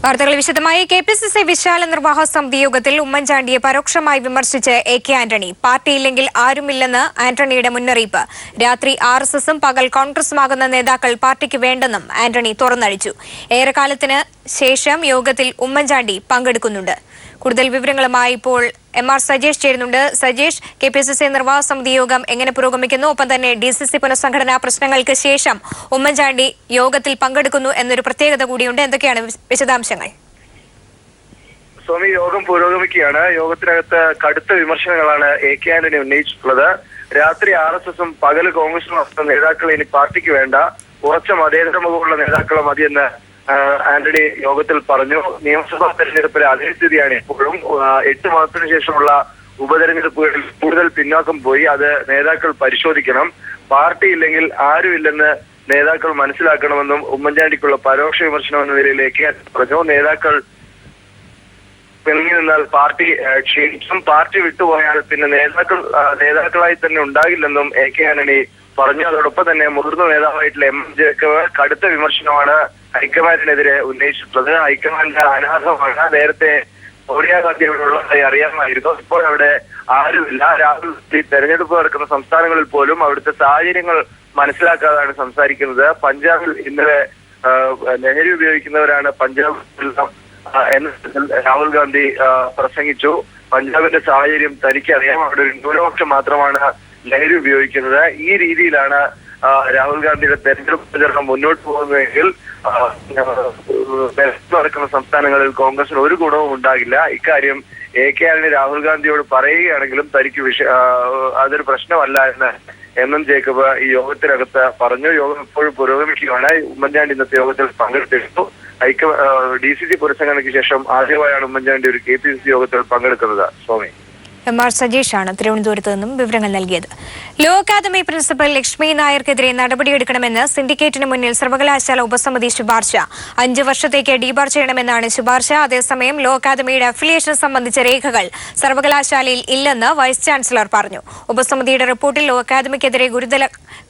വാർത്തകൾ വിശദമായി. KPCC വിശാല നിർവാഹക സമിതി യോഗത്തിൽ ഉമ്മൻചാണ്ടിയെ പരോക്ഷമായി വിമർശിച്ച് AK ആന്റണി. പാർട്ടിയില്ലെങ്കിൽ ആരുമില്ലെന്ന് ആന്റണിയുടെ മുന്നറിയിപ്പ്. രാത്രി RSSും പകൽ കോൺഗ്രസുമാകുന്ന നേതാക്കൾ പാർട്ടിക്ക് വേണ്ടെന്നും ആന്റണി തുറന്നടിച്ചു. ഏറെക്കാലത്തിന് ശേഷം യോഗത്തിൽ ഉമ്മൻചാണ്ടി പങ്കെടുക്കുന്നുണ്ട്. കൂടുതൽ വിവരങ്ങളുമായി ഇപ്പോൾ MR സജേഷ് ചേരുന്നുണ്ട്. സജേഷ്, KPCC നിർവാഹക സമിതി യോഗം എങ്ങനെ പുരോഗമിക്കുന്നു? ഒപ്പം തന്നെ DCC പുനഃസംഘടനാ പ്രശ്നങ്ങൾക്ക് ശേഷം ഉമ്മൻചാണ്ടി യോഗത്തിൽ പങ്കെടുക്കുന്നു എന്നൊരു പ്രത്യേകത കൂടിയുണ്ട്. എന്തൊക്കെയാണ് വിശദാംശങ്ങൾ? സ്വാമി, യോഗം പുരോഗമിക്കുകയാണ്. യോഗത്തിനകത്ത് കടുത്ത വിമർശനങ്ങളാണ് AK ആന്റണി ഉന്നയിച്ചിട്ടുള്ളത്. രാത്രി RSSും പകല് കോൺഗ്രസും നടത്തുന്ന നേതാക്കൾ ഇനി പാർട്ടിക്ക് വേണ്ട, ഉറച്ച മതേതര മുഖമുള്ള നേതാക്കളെ മതിയെന്ന് ആന്റണി യോഗത്തിൽ പറഞ്ഞു. നിയമസഭാ തെരഞ്ഞെടുപ്പിലെ അതേ സ്ഥിതിയാണ് ഇപ്പോഴും. 8 മാസത്തിന് ശേഷമുള്ള ഉപതെരഞ്ഞെടുപ്പുകളിൽ കൂടുതൽ പിന്നോക്കം പോയി. അത് നേതാക്കൾ പരിശോധിക്കണം. പാർട്ടി ഇല്ലെങ്കിൽ ആരുമില്ലെന്ന് നേതാക്കൾ മനസ്സിലാക്കണമെന്നും ഉമ്മൻചാണ്ടിക്കുള്ള പരോക്ഷ വിമർശനം എന്ന നിലയിലേക്ക് പറഞ്ഞു. നേതാക്കൾ പിണങ്ങി നിന്നാൽ പാർട്ടി ക്ഷീണിച്ചും, പാർട്ടി വിട്ടുപോയാൽ പിന്നെ നേതാക്കളായി തന്നെ ഉണ്ടാകില്ലെന്നും AK ആന്റണി പറഞ്ഞു. അതോടൊപ്പം തന്നെ മുതിർന്ന നേതാവായിട്ടുള്ള M ജേക്കബ് കടുത്ത വിമർശനമാണ് ഹൈക്കമാൻഡിനെതിരെ ഉന്നയിച്ചിട്ടുള്ളത്. ഹൈക്കമാൻഡ് അനാഥമാണ്. നേരത്തെ സോണിയാഗാന്ധി അവിടെ ഉള്ളതായി അറിയാമായിരുന്നു. ഇപ്പോൾ അവിടെ ആരുമില്ല. രാഹുൽ തെരഞ്ഞെടുപ്പ് നടക്കുന്ന സംസ്ഥാനങ്ങളിൽ പോലും അവിടുത്തെ സാഹചര്യങ്ങൾ മനസ്സിലാക്കാതാണ് സംസാരിക്കുന്നത്. പഞ്ചാബിൽ ഇന്നലെ ലഹരി ഉപയോഗിക്കുന്നവരാണ് പഞ്ചാബിൽ എന്ന് രാഹുൽ ഗാന്ധി പ്രസംഗിച്ചു. പഞ്ചാബിന്റെ സാഹചര്യം തനിക്കറിയാം. അവിടെ ഒരു ന്യൂനപക്ഷം മാത്രമാണ് ലഹരി ഉപയോഗിക്കുന്നത്. ഈ രീതിയിലാണ് രാഹുൽ ഗാന്ധിയുടെ തെരഞ്ഞെടുപ്പ് പ്രചരണം മുന്നോട്ട് പോകുന്നതെങ്കിൽ നടക്കുന്ന സംസ്ഥാനങ്ങളിൽ കോൺഗ്രസിന് ഒരു ഗുണവും ഉണ്ടാകില്ല. ഇക്കാര്യം AK ആന്റണി രാഹുൽ ഗാന്ധിയോട് പറയുകയാണെങ്കിലും തനിക്ക് അതൊരു പ്രശ്നമല്ല എന്ന് M ജേക്കബ് ഈ യോഗത്തിനകത്ത് പറഞ്ഞു. യോഗം ഇപ്പോഴും പുരോഗമിക്കുകയാണ്. ഉമ്മൻചാണ്ടി ഇന്നത്തെ യോഗത്തിൽ പങ്കെടുത്തിരുന്നു. DCC പുനഃസംഘടനയ്ക്ക് ശേഷം ആദ്യമായാണ് ഉമ്മൻചാണ്ടി ഒരു KPCC യോഗത്തിൽ പങ്കെടുക്കുന്നത്. സ്വാമി, MR സജീഷാണ് തിരുവനന്തപുരത്ത് നിന്നും വിവരങ്ങൾ നൽകിയത്. ലോ അക്കാദമി പ്രിൻസിപ്പൽ ലക്ഷ്മി നായർക്കെതിരെ നടപടിയെടുക്കണമെന്ന് സിൻഡിക്കേറ്റിന് മുന്നിൽ സർവകലാശാല ഉപസമിതി ശുപാർശ. 5 വർഷത്തേക്ക് ഡീബാർ ചെയ്യണമെന്നാണ് ശുപാർശ. അതേസമയം ലോ അക്കാദമിയുടെ അഫിലിയേഷൻ സംബന്ധിച്ച രേഖകൾ സർവകലാശാലയിൽ ഇല്ലെന്ന് വൈസ് ചാൻസലർ പറഞ്ഞു. ഉപസമിതിയുടെ റിപ്പോർട്ടിൽ ലോ അക്കാദമിക്കെതിരെ ഗുരുതര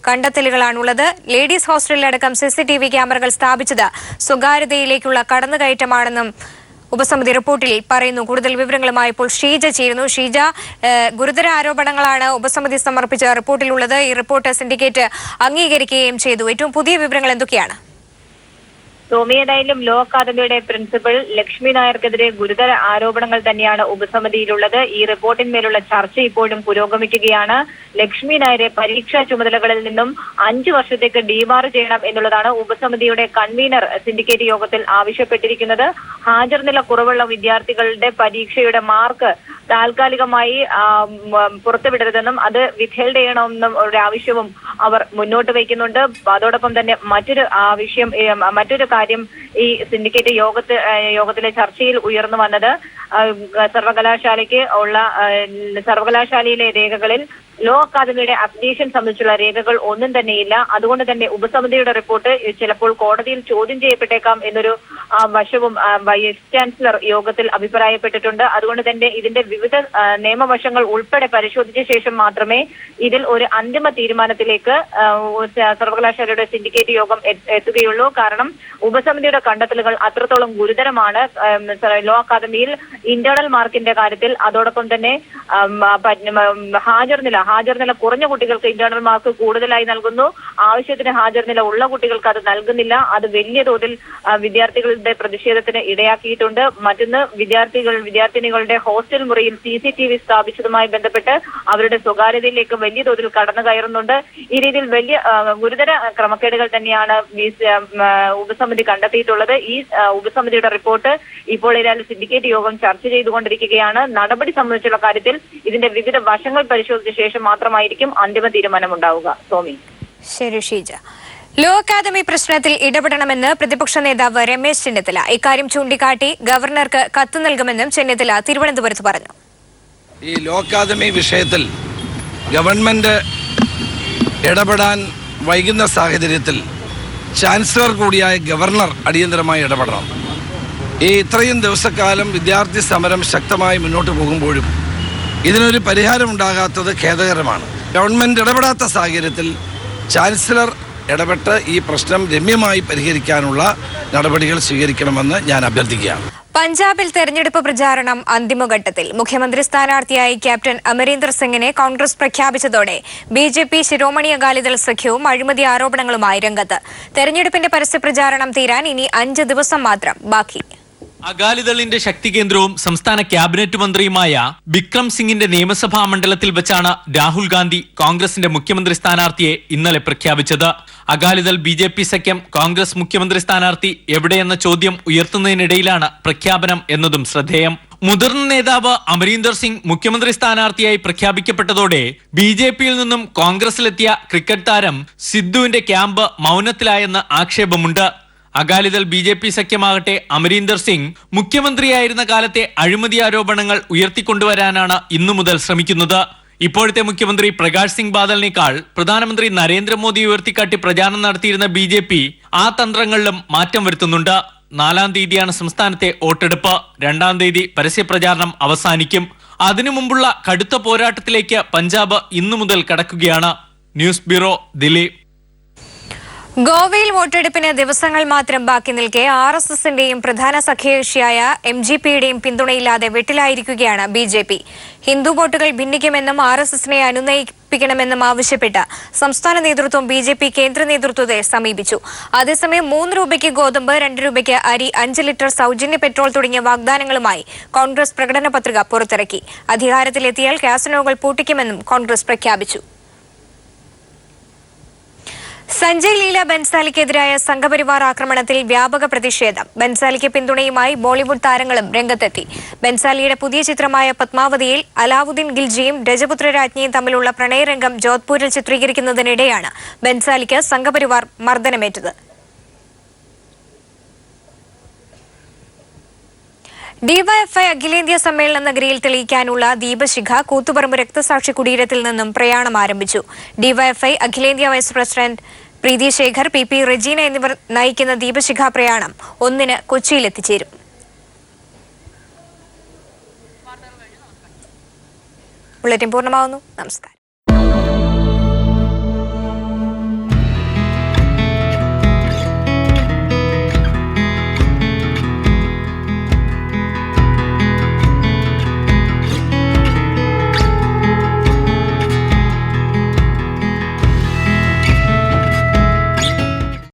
കണ്ടെത്തലുകളാണുള്ളത്. ലേഡീസ് ഹോസ്റ്റലിലടക്കം CCTV ക്യാമറകൾ സ്ഥാപിച്ചത് സ്വകാര്യതയിലേക്കുള്ള കടന്നുകയറ്റമാണെന്നും ഉപസമിതി റിപ്പോർട്ടിൽ പറയുന്നു. കൂടുതൽ വിവരങ്ങളുമായി ഇപ്പോൾ ഷീജ ചേരുന്നു. ഷീജ, ഗുരുതര ആരോപണങ്ങളാണ് ഉപസമിതി സമർപ്പിച്ച റിപ്പോർട്ടിലുള്ളത്. ഈ റിപ്പോർട്ട് സിൻഡിക്കേറ്റ് അംഗീകരിക്കുകയും ചെയ്തു. ഏറ്റവും പുതിയ വിവരങ്ങൾ എന്തൊക്കെയാണ്? ഏതായാലും ലോ അക്കാദമിയുടെ പ്രിൻസിപ്പൽ ലക്ഷ്മി നായർക്കെതിരെ ഗുരുതര ആരോപണങ്ങൾ തന്നെയാണ് ഉപസമിതിയിലുള്ളത്. ഈ റിപ്പോർട്ടിന്മേലുള്ള ചർച്ച ഇപ്പോഴും പുരോഗമിക്കുകയാണ്. ലക്ഷ്മി നായരെ പരീക്ഷാ ചുമതലകളിൽ നിന്നും 5 വർഷത്തേക്ക് ഡീബാർ ചെയ്യണം എന്നുള്ളതാണ് ഉപസമിതിയുടെ കൺവീനർ സിൻഡിക്കേറ്റ് യോഗത്തിൽ ആവശ്യപ്പെട്ടിരിക്കുന്നത്. ഹാജർ നില കുറവുള്ള വിദ്യാർത്ഥികളുടെ പരീക്ഷയുടെ മാർക്ക് താൽക്കാലികമായി പുറത്തുവിടരുതെന്നും അത് വിത്ഹെൽഡ് ചെയ്യണമെന്നും ഒരു ആവശ്യവും അവർ മുന്നോട്ട് വയ്ക്കുന്നുണ്ട്. അതോടൊപ്പം തന്നെ മറ്റൊരു കാര്യം ഈ സിൻഡിക്കേറ്റ് യോഗത്തിലെ ചർച്ചയിൽ ഉയർന്നു വന്നത് സർവകലാശാലയിലെ രേഖകളിൽ ലോ അക്കാദമിയുടെ അപ്ഡേഷൻ സംബന്ധിച്ചുള്ള രേഖകൾ ഒന്നും തന്നെയില്ല. അതുകൊണ്ട് തന്നെ ഉപസമിതിയുടെ റിപ്പോർട്ട് ചിലപ്പോൾ കോടതിയിൽ ചോദ്യം ചെയ്യപ്പെട്ടേക്കാം എന്നൊരു വശവും വൈസ് ചാൻസലർ യോഗത്തിൽ അഭിപ്രായപ്പെട്ടിട്ടുണ്ട്. അതുകൊണ്ട് തന്നെ ഇതിന്റെ വിവിധ നിയമവശങ്ങൾ ഉൾപ്പെടെ പരിശോധിച്ച ശേഷം മാത്രമേ ഇതിൽ ഒരു അന്തിമ തീരുമാനത്തിലേക്ക് സർവകലാശാലയുടെ സിൻഡിക്കേറ്റ് യോഗം എത്തുകയുള്ളൂ. കാരണം ഉപസമിതിയുടെ കണ്ടെത്തലുകൾ അത്രത്തോളം ഗുരുതരമാണ്. ലോ അക്കാദമിയിൽ ഇന്റേണൽ മാർക്കിന്റെ കാര്യത്തിൽ, അതോടൊപ്പം തന്നെ ഹാജർ നില കുറഞ്ഞ കുട്ടികൾക്ക് ഇന്റേണൽ മാർക്ക് കൂടുതലായി നൽകുന്നു. ആവശ്യത്തിന് ഹാജർ നില ഉള്ള കുട്ടികൾക്ക് അത് നൽകുന്നില്ല. അത് വലിയ തോതിൽ വിദ്യാർത്ഥികളുടെ പ്രതിഷേധത്തിന് ഇടയാക്കിയിട്ടുണ്ട്. മറ്റൊന്ന്, വിദ്യാർത്ഥിനികളുടെ ഹോസ്റ്റൽ മുറിയിൽ CCTV സ്ഥാപിച്ചതുമായി ബന്ധപ്പെട്ട് അവരുടെ സ്വകാര്യതയിലേക്ക് വലിയ തോതിൽ കടന്നു കയറുന്നുണ്ട്. ഈ രീതിയിൽ വലിയ ഗുരുതര ക്രമക്കേടുകൾ തന്നെയാണ് ഉപസമിതി കണ്ടെത്തിയിട്ടുള്ളത്. ഈ ഉപസമിതിയുടെ റിപ്പോർട്ട് ഇപ്പോൾ ഏതായാലും സിൻഡിക്കേറ്റ് യോഗം ചർച്ച ചെയ്തുകൊണ്ടിരിക്കുകയാണ്. നടപടി സംബന്ധിച്ചുള്ള കാര്യത്തിൽ ഇതിന്റെ വിവിധ വശങ്ങൾ പരിശോധിച്ച ശേഷം മാത്രമായിരിക്കും അന്തിമ തീരുമാനമുണ്ടാവുക. സ്വാമി, ശരി ഷീജ. ലോ അക്കാദമി പ്രശ്നത്തിൽ ഇടപെടണമെന്ന് പ്രതിപക്ഷ നേതാവ് രമേശ് ചെന്നിത്തല. ഇക്കാര്യം ചൂണ്ടിക്കാട്ടി ഗവർണർക്ക് കത്ത് നൽകുമെന്നും ചെന്നിത്തല തിരുവനന്തപുരത്ത് പറഞ്ഞു. ഈ ലോ അക്കാദമി വിഷയത്തിൽ ഗവൺമെന്റ് ഇടപെടാൻ വൈകുന്ന സാഹചര്യത്തിൽ ചാൻസലർ കൂടിയായ ഗവർണർ അടിയന്തരമായി ഇടപെടണം. ഇത്രയും ദിവസക്കാലം വിദ്യാർത്ഥി സമരം ശക്തമായി മുന്നോട്ട് പോകുമ്പോഴും ഇതിനൊരു പരിഹാരമുണ്ടാകാത്തത് ഖേദകരമാണ്. ഗവൺമെന്റ് ഇടപെടാത്ത സാഹചര്യത്തിൽ ചാൻസലർ ഇടപെട്ട് ഈ പ്രശ്നം രമ്യമായി പരിഹരിക്കാനുള്ള നടപടികൾ സ്വീകരിക്കണമെന്ന് ഞാൻ അഭ്യർത്ഥിക്കുകയാണ്. പഞ്ചാബിൽ തെരഞ്ഞെടുപ്പ് പ്രചാരണം അന്തിമഘട്ടത്തിൽ. മുഖ്യമന്ത്രി സ്ഥാനാർത്ഥിയായി ക്യാപ്റ്റൻ അമരീന്ദർ സിംഗിനെ കോൺഗ്രസ് പ്രഖ്യാപിച്ചതോടെ ബി.ജെ.പി. ശിരോമണി അകാലിദൾ സഖ്യവും അഴിമതി ആരോപണങ്ങളുമായി രംഗത്ത്. തെരഞ്ഞെടുപ്പിന്റെ പരസ്യപ്രചാരണം തീരാൻ ഇനി 5 ദിവസം മാത്രം ബാക്കി. അകാലിദളിന്റെ ശക്തി കേന്ദ്രവും സംസ്ഥാന ക്യാബിനറ്റ് മന്ത്രിയുമായ ബിക്രം സിംഗിന്റെ നിയമസഭാ മണ്ഡലത്തിൽ വെച്ചാണ് രാഹുൽ ഗാന്ധി കോൺഗ്രസിന്റെ മുഖ്യമന്ത്രി സ്ഥാനാർത്ഥിയെ ഇന്നലെ പ്രഖ്യാപിച്ചത്. അകാലിദൾ ബി.ജെ.പി. സഖ്യം കോൺഗ്രസ് മുഖ്യമന്ത്രി സ്ഥാനാർത്ഥി എവിടെയെന്ന ചോദ്യം ഉയർത്തുന്നതിനിടയിലാണ് പ്രഖ്യാപനം എന്നതും ശ്രദ്ധേയം. മുതിർന്ന നേതാവ് അമരീന്ദർ സിംഗ് മുഖ്യമന്ത്രി സ്ഥാനാർത്ഥിയായി പ്രഖ്യാപിക്കപ്പെട്ടതോടെ ബി.ജെ.പിയിൽ നിന്നും കോൺഗ്രസിലെത്തിയ ക്രിക്കറ്റ് താരം സിദ്ധുവിന്റെ ക്യാമ്പ് മൗനത്തിലായെന്ന് ആക്ഷേപമുണ്ട്. അകാലിദൾ ബി.ജെ.പി. സഖ്യമാകട്ടെ അമരീന്ദർ സിംഗ് മുഖ്യമന്ത്രിയായിരുന്ന കാലത്തെ അഴിമതി ആരോപണങ്ങൾ ഉയർത്തിക്കൊണ്ടുവരാനാണ് ഇന്നു മുതൽ ശ്രമിക്കുന്നത്. ഇപ്പോഴത്തെ മുഖ്യമന്ത്രി പ്രകാശ് സിംഗ് ബാദലിനേക്കാൾ പ്രധാനമന്ത്രി നരേന്ദ്രമോദി ഉയർത്തിക്കാട്ടി പ്രചാരണം നടത്തിയിരുന്ന ബി.ജെ.പി. ആ തന്ത്രങ്ങളിലും മാറ്റം വരുത്തുന്നുണ്ട്. 4-ാം തീയതിയാണ് സംസ്ഥാനത്തെ വോട്ടെടുപ്പ്. 2-ാം തീയതി പരസ്യപ്രചാരണം അവസാനിക്കും. അതിനു മുമ്പുള്ള കടുത്ത പോരാട്ടത്തിലേക്ക് പഞ്ചാബ് ഇന്നു മുതൽ കടക്കുകയാണ്. News bureau, Delhi. ഗോവയിൽ വോട്ടെടുപ്പിന് ദിവസങ്ങൾ മാത്രം ബാക്കി നിൽക്കെ RSSന്റെയും പ്രധാന സഖ്യകക്ഷിയായ MGPയുടെയും പിന്തുണയില്ലാതെ വെട്ടിലായിരിക്കുകയാണ് ബി.ജെ.പി. ഹിന്ദു വോട്ടുകൾ ഭിന്നിക്കുമെന്നും RSSനെ അനുനയിപ്പിക്കണമെന്നും ആവശ്യപ്പെട്ട് സംസ്ഥാന നേതൃത്വം ബി.ജെ.പി. കേന്ദ്ര നേതൃത്വത്തെ സമീപിച്ചു. അതേസമയം 3 രൂപയ്ക്ക് ഗോതമ്പ്, 2 രൂപയ്ക്ക് അരി, 5 ലിറ്റർ സൗജന്യ പെട്രോൾ തുടങ്ങിയ വാഗ്ദാനങ്ങളുമായി കോൺഗ്രസ് പ്രകടന പത്രിക പുറത്തിറക്കി. അധികാരത്തിലെത്തിയാൽ കാസിനോകൾ പൂട്ടിക്കുമെന്നും കോൺഗ്രസ് പ്രഖ്യാപിച്ചു. സഞ്ജയ് ലീല ബൻസാലിക്കെതിരായ സംഘപരിവാർ ആക്രമണത്തിൽ വ്യാപക പ്രതിഷേധം. ബൻസാലിക്ക് പിന്തുണയുമായി ബോളിവുഡ് താരങ്ങളും രംഗത്തെത്തി. ബൻസാലിയുടെ പുതിയ ചിത്രമായ പത്മാവതിയിൽ അലാവുദ്ദീൻ ഖിൽജിയും രജപുത്ര രാജ്ഞിയും തമ്മിലുള്ള പ്രണയരംഗം ജോധ്പൂരിൽ ചിത്രീകരിക്കുന്നതിനിടെയാണ് ബൻസാലിക്ക് സംഘപരിവാർ മർദ്ദനമേറ്റത്. ഡിവൈഎഫ്ഐ അഖിലേന്ത്യാ സമ്മേളന നഗരിയിൽ തെളിയിക്കാനുള്ള ദീപശിഖ കൂത്തുപറമ്പ് രക്തസാക്ഷി കുടീരത്തിൽ നിന്നും പ്രയാണം ആരംഭിച്ചു. ഡിവൈഎഫ്ഐ അഖിലേന്ത്യാ വൈസ് പ്രസിഡന്റ് പ്രീതി ശേഖർ, പി റെജീന എന്നിവർ നയിക്കുന്ന ദീപശിഖ പ്രയാണം 1-ന് കൊച്ചിയിൽ എത്തിച്ചേരും. ബുള്ളറ്റിൻ പൂർണ്ണമാവുന്നു. നമസ്കാരം.